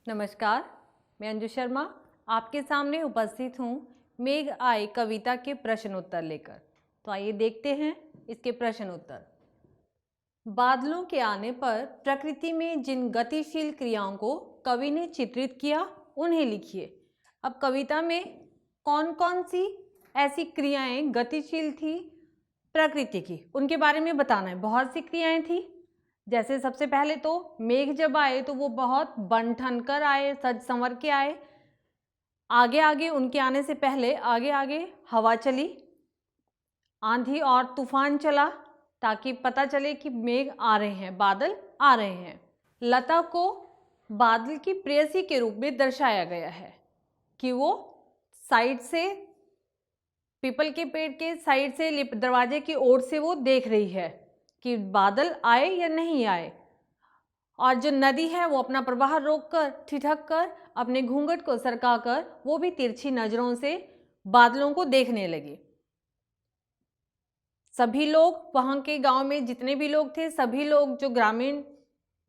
नमस्कार, मैं अंजू शर्मा आपके सामने उपस्थित हूँ मेघ आए कविता के प्रश्न उत्तर लेकर। तो आइए देखते हैं इसके प्रश्न उत्तर। बादलों के आने पर प्रकृति में जिन गतिशील क्रियाओं को कवि ने चित्रित किया उन्हें लिखिए। अब कविता में कौन कौन सी ऐसी क्रियाएं गतिशील थी प्रकृति की, उनके बारे में बताना है। बहुत सी क्रियाएं थी, जैसे सबसे पहले तो मेघ जब आए तो वो बहुत बन ठन कर आए, सज संवर के आए। आगे आगे उनके आने से पहले आगे आगे हवा चली, आंधी और तूफान चला, ताकि पता चले कि मेघ आ रहे हैं, बादल आ रहे हैं। लता को बादल की प्रेयसी के रूप में दर्शाया गया है कि वो साइड से, पीपल के पेड़ के साइड से दरवाजे की ओर से वो देख रही है कि बादल आए या नहीं आए। और जो नदी है वो अपना प्रवाह रोककर, ठिठक कर, अपने घूंघट को सरकाकर वो भी तिरछी नजरों से बादलों को देखने लगी। सभी लोग, वहां के गांव में जितने भी लोग थे, सभी लोग जो ग्रामीण,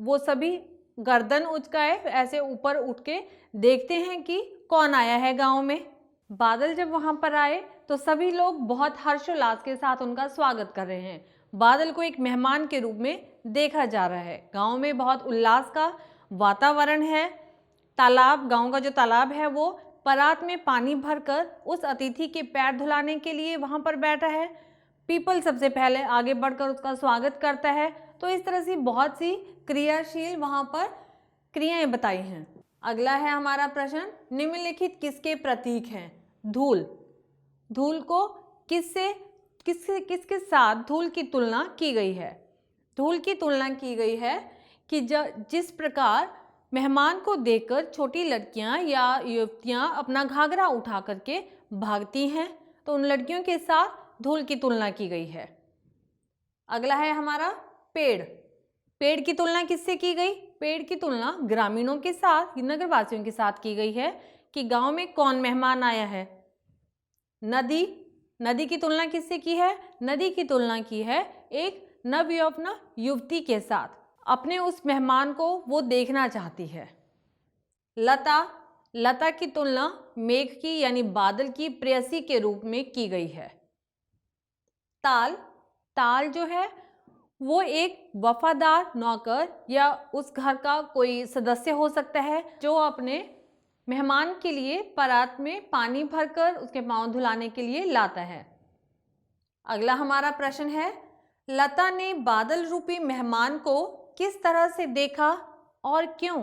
वो सभी गर्दन उचकाए ऐसे ऊपर उठ के देखते हैं कि कौन आया है गांव में। बादल जब वहां पर आए तो सभी लोग बहुत हर्षोल्लास के साथ उनका स्वागत कर रहे हैं। बादल को एक मेहमान के रूप में देखा जा रहा है। गांव में बहुत उल्लास का वातावरण है। तालाब, गांव का जो तालाब है वो परात में पानी भरकर उस अतिथि के पैर धुलाने के लिए वहां पर बैठा है। पीपल सबसे पहले आगे बढ़कर उसका स्वागत करता है। तो इस तरह से बहुत सी क्रियाशील वहां पर क्रियाएं बताई हैं। अगला है हमारा प्रश्न, निम्नलिखित किसके प्रतीक हैं? धूल। धूल को किसके साथ धूल की तुलना की गई है? धूल की तुलना की गई है कि जिस प्रकार मेहमान को देखकर छोटी लड़कियां या युवतियां अपना घाघरा उठा करके भागती हैं, तो उन लड़कियों के साथ धूल की तुलना की गई है। अगला है हमारा पेड़। पेड़ की तुलना किससे की गई? पेड़ की तुलना ग्रामीणों के साथ, नगरवासियों के साथ की गई है कि गांव में कौन मेहमान आया है। नदी, नदी की तुलना किससे की है? नदी की तुलना की है एक नवयौवना युवती के साथ। अपने उस मेहमान को वो देखना चाहती है। लता, लता की तुलना मेघ की यानी बादल की प्रेयसी के रूप में की गई है। ताल, ताल जो है वो एक वफादार नौकर या उस घर का कोई सदस्य हो सकता है जो अपने मेहमान के लिए परात में पानी भरकर उसके पांव धुलाने के लिए लाता है। अगला हमारा प्रश्न है, लता ने बादल रूपी मेहमान को किस तरह से देखा और क्यों?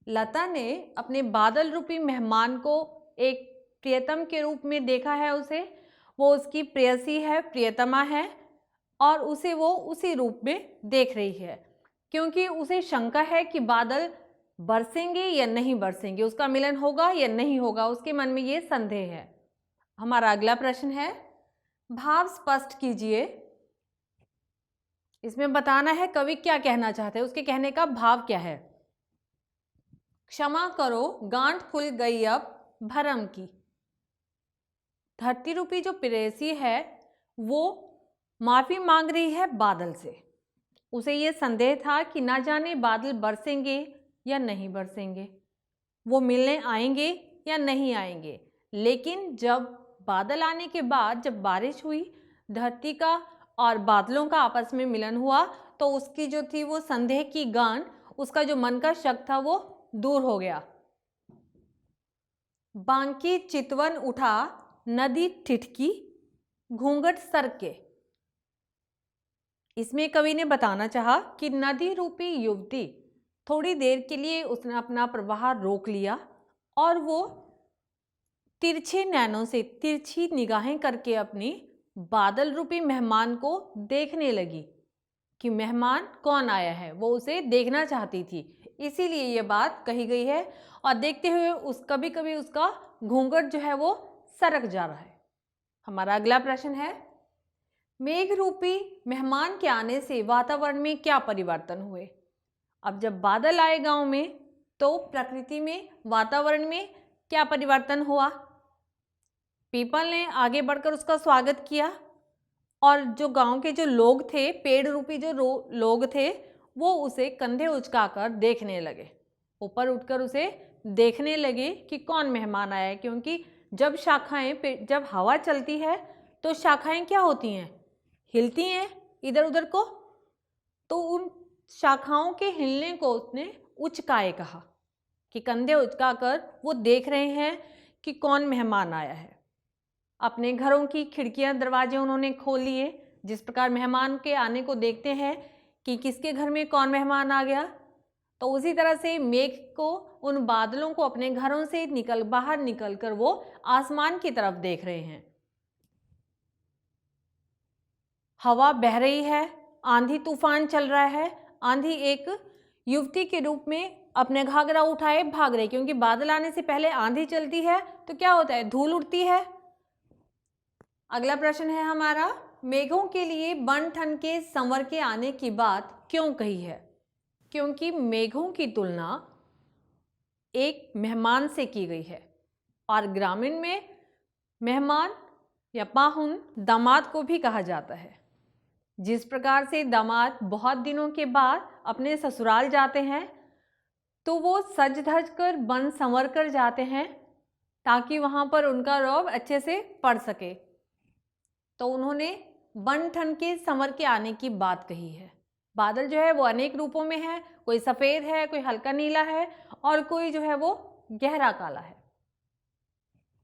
लता ने अपने बादल रूपी मेहमान को एक प्रियतम के रूप में देखा है। उसे, वो उसकी प्रेयसी है, प्रियतमा है, और उसे वो उसी रूप में देख रही है क्योंकि उसे शंका है कि बादल बरसेंगे या नहीं बरसेंगे, उसका मिलन होगा या नहीं होगा, उसके मन में ये संदेह है। हमारा अगला प्रश्न है, भाव स्पष्ट कीजिए। इसमें बताना है कवि क्या कहना चाहते हैं, उसके कहने का भाव क्या है। क्षमा करो गांठ खुल गई अब भरम की। धरती रूपी जो प्रेयसी है वो माफी मांग रही है बादल से। उसे ये संदेह था कि ना जाने बादल बरसेंगे या नहीं बरसेंगे, वो मिलने आएंगे या नहीं आएंगे। लेकिन जब बादल आने के बाद जब बारिश हुई, धरती का और बादलों का आपस में मिलन हुआ, तो उसकी जो थी वो संदेह की गांठ, उसका जो मन का शक था वो दूर हो गया। बांकी चितवन उठा नदी ठिठकी घूंघट सर के। इसमें कवि ने बताना चाहा कि नदी रूपी युवती थोड़ी देर के लिए उसने अपना प्रवाह रोक लिया और वो तिरछे नैनों से, तिरछी निगाहें करके अपनी बादल रूपी मेहमान को देखने लगी कि मेहमान कौन आया है, वो उसे देखना चाहती थी। इसीलिए ये बात कही गई है। और देखते हुए उस कभी कभी उसका घूंघट जो है वो सरक जा रहा है। हमारा अगला प्रश्न है, मेघ रूपी मेहमान के आने से वातावरण में क्या परिवर्तन हुए? अब जब बादल आए गांव में तो प्रकृति में, वातावरण में क्या परिवर्तन हुआ? पीपल ने आगे बढ़कर उसका स्वागत किया और जो गांव के जो लोग थे, पेड़ रूपी जो लोग थे, वो उसे कंधे उचकाकर देखने लगे। ऊपर उठकर उसे देखने लगे कि कौन मेहमान आया है, क्योंकि जब जब हवा चलती है तो शाखाएं क्या होती हैं, हिलती हैं इधर उधर को। तो उन शाखाओं के हिलने को उसने उचकाए कहा, कि कंधे उचकाकर वो देख रहे हैं कि कौन मेहमान आया है। अपने घरों की खिड़कियां दरवाजे उन्होंने खोल लिए, जिस प्रकार मेहमान के आने को देखते हैं कि किसके घर में कौन मेहमान आ गया। तो उसी तरह से मेघ को, उन बादलों को अपने घरों से बाहर निकलकर वो आसमान की तरफ देख रहे हैं। हवा बह रही है, आंधी तूफान चल रहा है। आंधी एक युवती के रूप में अपने घाघरा उठाए भाग रही, क्योंकि बादल आने से पहले आंधी चलती है तो क्या होता है, धूल उड़ती है। अगला प्रश्न है हमारा, मेघों के लिए बन ठन के संवर के आने की बात क्यों कही है? क्योंकि मेघों की तुलना एक मेहमान से की गई है, और ग्रामीण में मेहमान या पाहुन दामाद को भी कहा जाता है। जिस प्रकार से दामाद बहुत दिनों के बाद अपने ससुराल जाते हैं तो वो सज धज कर बन संवर कर जाते हैं ताकि वहाँ पर उनका रौब अच्छे से पड़ सके। तो उन्होंने बन ठन के संवर के आने की बात कही है। बादल जो है वो अनेक रूपों में है, कोई सफ़ेद है, कोई हल्का नीला है, और कोई जो है वो गहरा काला है।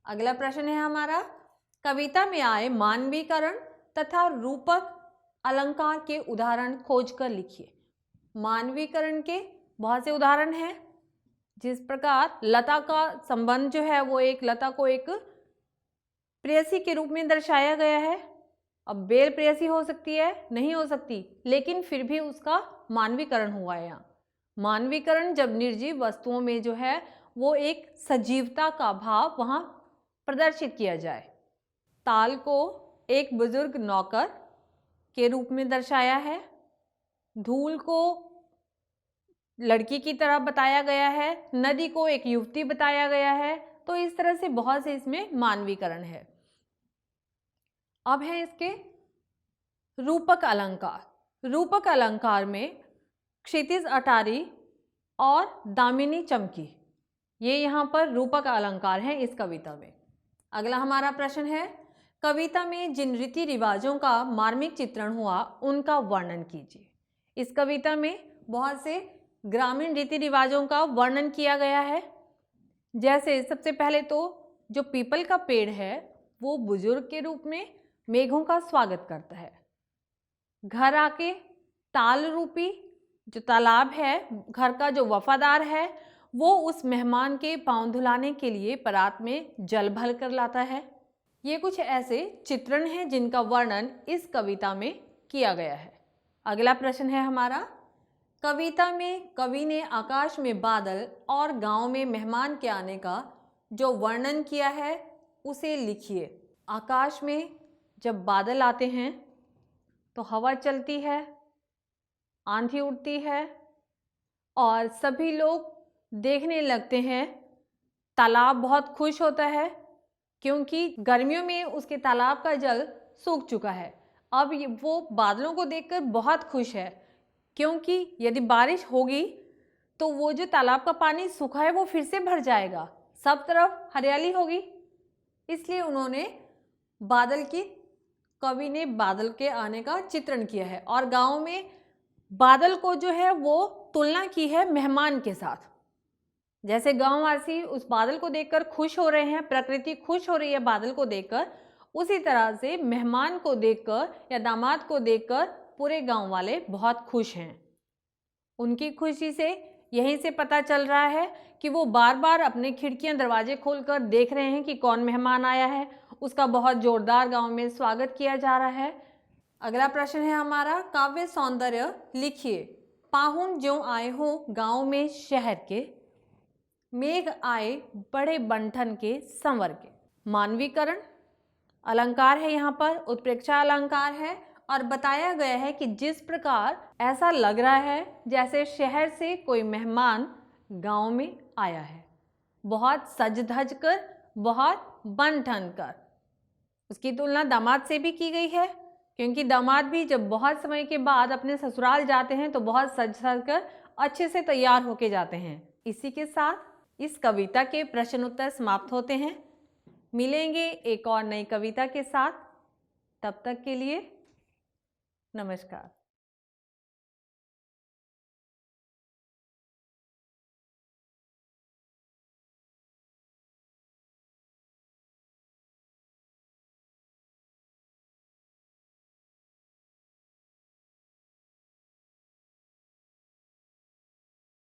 अगला प्रश्न है हमारा, कविता में आए मानवीकरण तथा रूपक अलंकार के उदाहरण खोजकर लिखिए। मानवीकरण के बहुत से उदाहरण हैं। जिस प्रकार लता का संबंध जो है वो लता को एक प्रेयसी के रूप में दर्शाया गया है। अब बेल प्रेयसी हो सकती है, नहीं हो सकती, लेकिन फिर भी उसका मानवीकरण हुआ है। यहाँ मानवीकरण जब निर्जीव वस्तुओं में जो है वो एक सजीवता का भाव वहाँ प्रदर्शित किया जाए। ताल को एक बुजुर्ग नौकर के रूप में दर्शाया है। धूल को लड़की की तरह बताया गया है। नदी को एक युवती बताया गया है। तो इस तरह से बहुत से इसमें मानवीकरण है। अब है इसके रूपक अलंकार। रूपक अलंकार में क्षितिज अटारी और दामिनी चमकी, ये यहाँ पर रूपक अलंकार हैं इस कविता में। अगला हमारा प्रश्न है, कविता में जिन रीति रिवाजों का मार्मिक चित्रण हुआ उनका वर्णन कीजिए। इस कविता में बहुत से ग्रामीण रीति रिवाजों का वर्णन किया गया है। जैसे सबसे पहले तो जो पीपल का पेड़ है वो बुजुर्ग के रूप में मेघों का स्वागत करता है। घर आके ताल रूपी जो तालाब है, घर का जो वफादार है, वो उस मेहमान के पांव धुलाने के लिए परात में जल भर कर लाता है। ये कुछ ऐसे चित्रण हैं जिनका वर्णन इस कविता में किया गया है। अगला प्रश्न है हमारा, कविता में कवि ने आकाश में बादल और गांव में मेहमान के आने का जो वर्णन किया है उसे लिखिए। आकाश में जब बादल आते हैं तो हवा चलती है, आंधी उठती है और सभी लोग देखने लगते हैं। तालाब बहुत खुश होता है क्योंकि गर्मियों में उसके तालाब का जल सूख चुका है। अब वो बादलों को देखकर बहुत खुश है क्योंकि यदि बारिश होगी तो वो जो तालाब का पानी सूखा है वो फिर से भर जाएगा, सब तरफ हरियाली होगी। इसलिए कवि ने बादल के आने का चित्रण किया है और गांव में बादल को जो है वो तुलना की है मेहमान के साथ। जैसे गांववासी उस बादल को देखकर खुश हो रहे हैं, प्रकृति खुश हो रही है बादल को देखकर, उसी तरह से मेहमान को देखकर या दामाद को देखकर पूरे गांव वाले बहुत खुश हैं। उनकी खुशी से यहीं से पता चल रहा है कि वो बार बार अपने खिड़कियां दरवाजे खोलकर देख रहे हैं कि कौन मेहमान आया है। उसका बहुत जोरदार गांव में स्वागत किया जा रहा है। अगला प्रश्न है हमारा, काव्य सौंदर्य लिखिए। पाहुन ज्यों आए हो गांव में शहर के, मेघ आए बड़े बंठन के संवर के। मानवीकरण अलंकार है, यहाँ पर उत्प्रेक्षा अलंकार है और बताया गया है कि जिस प्रकार ऐसा लग रहा है जैसे शहर से कोई मेहमान गांव में आया है, बहुत सज धज कर, बहुत बन ठन कर। उसकी तुलना दामाद से भी की गई है क्योंकि दामाद भी जब बहुत समय के बाद अपने ससुराल जाते हैं तो बहुत सज धज कर अच्छे से तैयार होके जाते हैं। इसी के साथ इस कविता के प्रश्न उत्तर समाप्त होते हैं। मिलेंगे एक और नई कविता के साथ, तब तक के लिए नमस्कार।